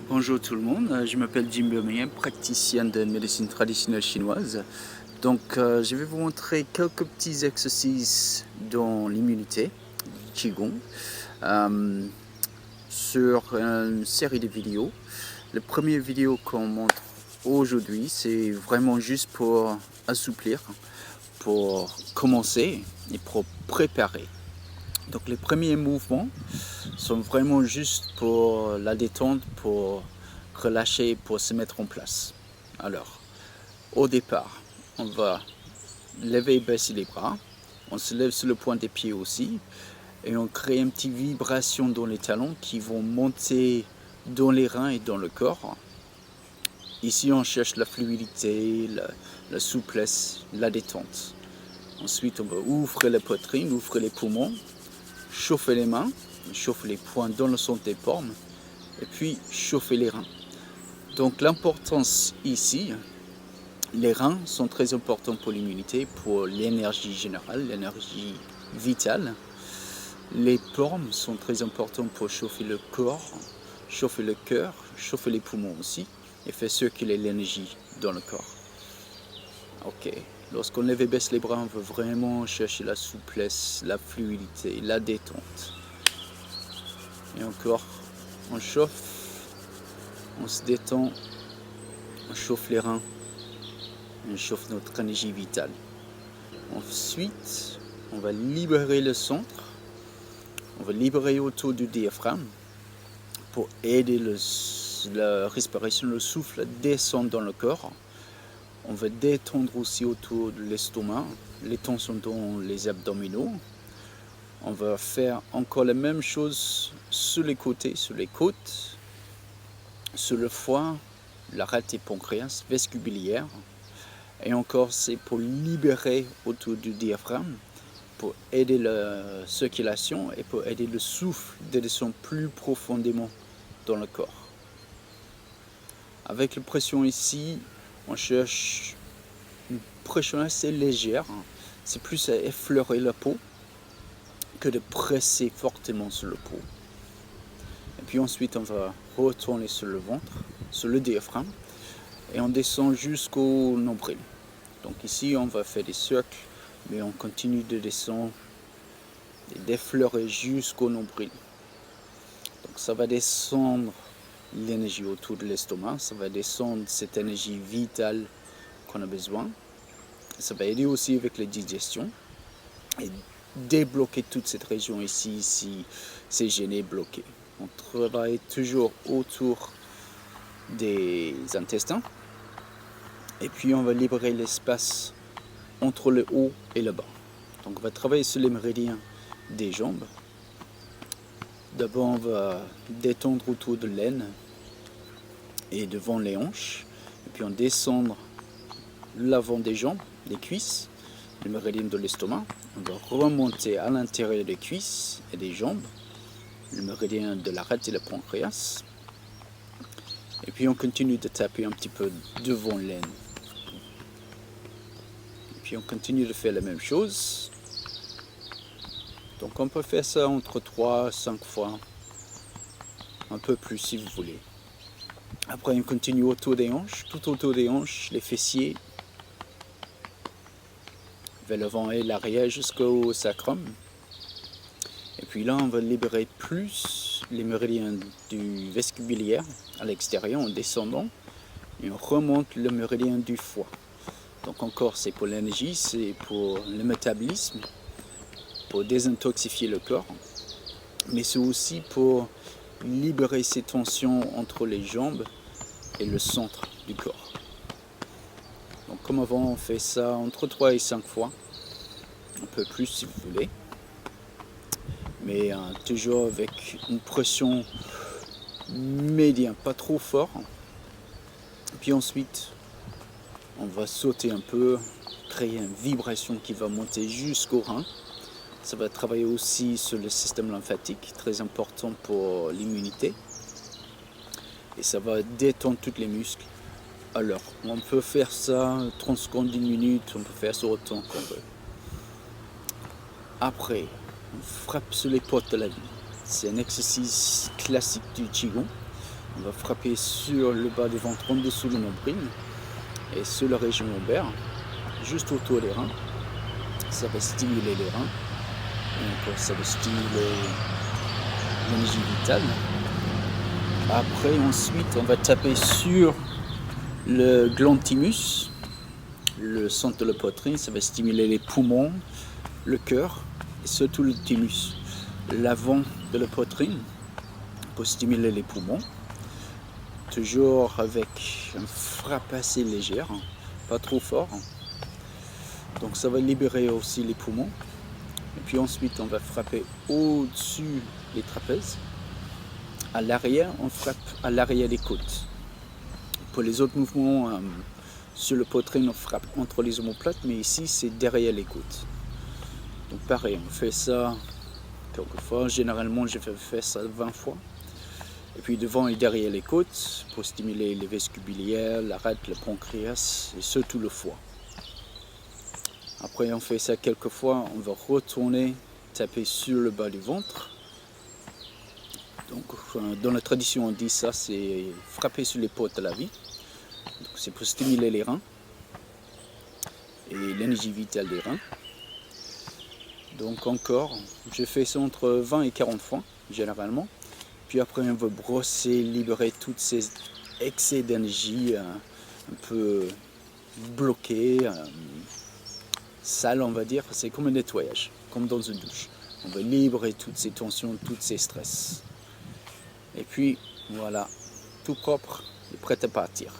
Bonjour tout le monde, je m'appelle Jim Birmingham, praticien de médecine traditionnelle chinoise. Donc je vais vous montrer quelques petits exercices dans l'immunité, Qigong, sur une série de vidéos. La première vidéo qu'on montre aujourd'hui, c'est vraiment juste pour assouplir, pour commencer et pour préparer. Donc les premiers mouvements sont vraiment juste pour la détente, pour relâcher, pour se mettre en place. Alors, au départ, on va lever et baisser les bras. On se lève sur le point des pieds aussi. Et on crée une petite vibration dans les talons qui vont monter dans les reins et dans le corps. Ici, on cherche la fluidité, la souplesse, la détente. Ensuite, on va ouvrir la poitrine, ouvrir les poumons, chauffer les mains, chauffer les poings dans le centre des paumes et puis chauffer les reins. Donc l'importance ici, les reins sont très importants pour l'immunité, pour l'énergie générale, l'énergie vitale. Les paumes sont très importants pour chauffer le corps, chauffer le cœur, chauffer les poumons aussi et faire circuler l'énergie dans le corps. Ok. Lorsqu'on lève et baisse les bras, on veut vraiment chercher la souplesse, la fluidité, la détente. Et encore, on chauffe, on se détend, on chauffe les reins, on chauffe notre énergie vitale. Ensuite, on va libérer le centre, on va libérer autour du diaphragme pour aider la respiration, le souffle à descendre dans le corps. On va détendre aussi autour de l'estomac, les tensions dans les abdominaux. On va faire encore la même chose sur les côtés, sur les côtes, sur le foie, l'arête et pancréas, vestibulière. Et encore, c'est pour libérer autour du diaphragme, pour aider la circulation et pour aider le souffle de descendre plus profondément dans le corps. Avec la pression ici, on cherche une pression assez légère. C'est plus à effleurer la peau que de presser fortement sur la peau. Et puis ensuite, on va retourner sur le ventre, sur le diaphragme, et on descend jusqu'au nombril. Donc ici, on va faire des cercles, mais on continue de descendre et d'effleurer jusqu'au nombril. Donc ça va descendre l'énergie autour de l'estomac, ça va descendre cette énergie vitale qu'on a besoin. Ça va aider aussi avec la digestion et débloquer toute cette région ici si c'est gêné, bloqué. On travaille toujours autour des intestins et puis on va libérer l'espace entre le haut et le bas. Donc on va travailler sur les méridiens des jambes. D'abord on va détendre autour de l'aine et devant les hanches, et puis on descend l'avant des jambes, des cuisses, le méridien de l'estomac. On va remonter à l'intérieur des cuisses et des jambes, le méridien de l'arête et le pancréas. Et puis on continue de taper un petit peu devant l'aine. Et puis on continue de faire la même chose. Donc on peut faire ça entre 3 et 5 fois, un peu plus si vous voulez. Après on continue autour des hanches, tout autour des hanches, les fessiers, vers l'avant et l'arrière jusqu'au sacrum. Et puis là on va libérer plus les méridiens du vestibulière à l'extérieur en descendant et on remonte le méridien du foie. Donc encore c'est pour l'énergie, c'est pour le métabolisme, pour désintoxifier le corps, mais c'est aussi pour libérer ces tensions entre les jambes et le centre du corps. Donc comme avant, on fait ça entre 3 et 5 fois, un peu plus si vous voulez, mais toujours avec une pression médiane, pas trop fort. Puis ensuite, on va sauter un peu, créer une vibration qui va monter jusqu'au rein. Ça va travailler aussi sur le système lymphatique, très important pour l'immunité. Et ça va détendre tous les muscles. Alors, on peut faire ça 30 secondes, 1 minute, on peut faire ça autant qu'on veut. Après, on frappe sur les portes de la vie. C'est un exercice classique du Qigong. On va frapper sur le bas du ventre, en dessous du nombril et sur la région lombaire, juste autour des reins. Ça va stimuler les reins. Donc ça va stimuler l'énergie vitale. Après, ensuite, on va taper sur le gland thymus, le centre de la poitrine. Ça va stimuler les poumons, le cœur et surtout le thymus. L'avant de la poitrine pour stimuler les poumons. Toujours avec une frappe assez légère, pas trop fort. Donc ça va libérer aussi les poumons. Et puis ensuite, on va frapper au-dessus des trapèzes. À l'arrière, on frappe à l'arrière des côtes. Pour les autres mouvements, sur le poitrine, on frappe entre les omoplates, mais ici, c'est derrière les côtes. Donc pareil, on fait ça quelques fois. Généralement, je fais ça 20 fois. Et puis devant et derrière les côtes, pour stimuler les vestibulières, la rate, le pancréas et surtout le foie. Après on fait ça quelques fois, on va retourner taper sur le bas du ventre. Donc dans la tradition on dit ça, c'est frapper sur les portes de la vie. C'est pour stimuler les reins et l'énergie vitale des reins. Donc encore, je fais ça entre 20 et 40 fois généralement. Puis après on va brosser, libérer tous ces excès d'énergie un peu bloqués, sales on va dire. C'est comme un nettoyage, comme dans une douche. On va libérer toutes ces tensions, tous ces stress. Et puis voilà, tout propre et prêt à partir.